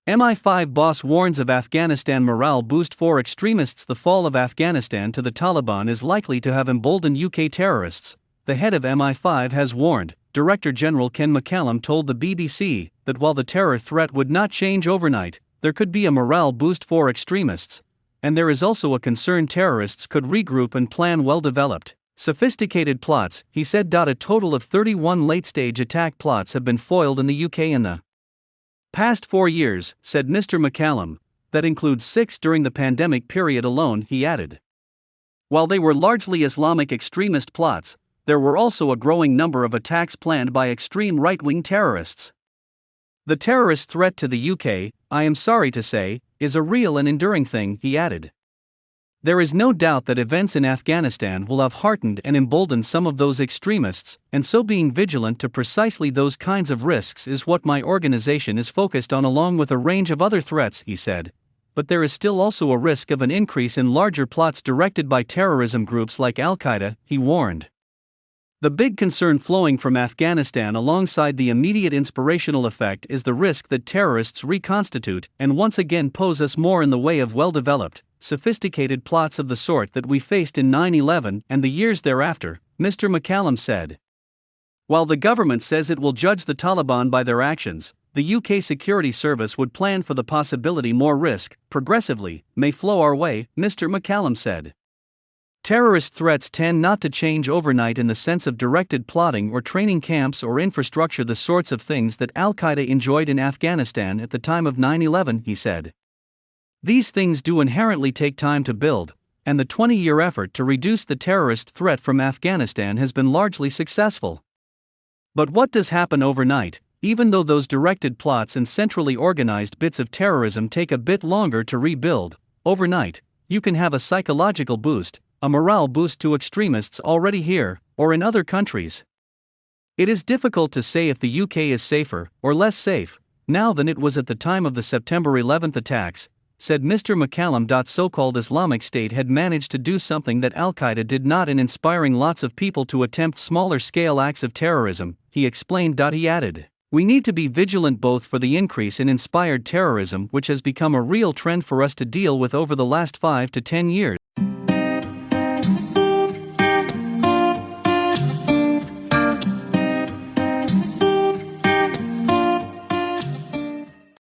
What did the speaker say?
MI5 boss warns of Afghanistan morale boost for extremists. The fall of Afghanistan to the Taliban is likely to have emboldened UK terrorists, the head of MI5 has warned. Director General Ken McCallum told the BBC that while the terror threat would not change overnight, there could be a morale boost for extremists. And there is also a concern terrorists could regroup and plan well-developed, sophisticated plots, he said. A total of 31 late-stage attack plots have been foiled in the UK in the past 4 years, said Mr McCallum. That includes 6 during the pandemic period alone, he added. While they were largely Islamic extremist plots, there were also a growing number of attacks planned by extreme right-wing terrorists. The terrorist threat to the UK, I am sorry to say, is a real and enduring thing, he added. There is no doubt that events in Afghanistan will have heartened and emboldened some of those extremists, and so being vigilant to precisely those kinds of risks is what my organization is focused on, along with a range of other threats, he said. But there is still also a risk of an increase in larger plots directed by terrorism groups like Al-Qaeda, he warned. The big concern flowing from Afghanistan alongside the immediate inspirational effect is the risk that terrorists reconstitute and once again pose us more in the way of well-developed, sophisticated plots of the sort that we faced in 9/11 and the years thereafter, Mr McCallum said. While the government says it will judge the Taliban by their actions, the UK Security Service would plan for the possibility more risk, progressively, may flow our way, Mr McCallum said. Terrorist threats tend not to change overnight in the sense of directed plotting or training camps or infrastructure, the sorts of things that Al-Qaeda enjoyed in Afghanistan at the time of 9/11, he said. These things do inherently take time to build, and the 20-year effort to reduce the terrorist threat from Afghanistan has been largely successful. But what does happen overnight? Even though those directed plots and centrally organized bits of terrorism take a bit longer to rebuild, overnight, you can have a psychological boost, a morale boost to extremists already here, or in other countries. It is difficult to say if the UK is safer, or less safe, now than it was at the time of the September 11 attacks, said Mr McCallum. So-called Islamic State had managed to do something that Al-Qaeda did not in inspiring lots of people to attempt smaller-scale acts of terrorism, he explained. He added, we need to be vigilant both for the increase in inspired terrorism which has become a real trend for us to deal with over the last 5 to 10 years.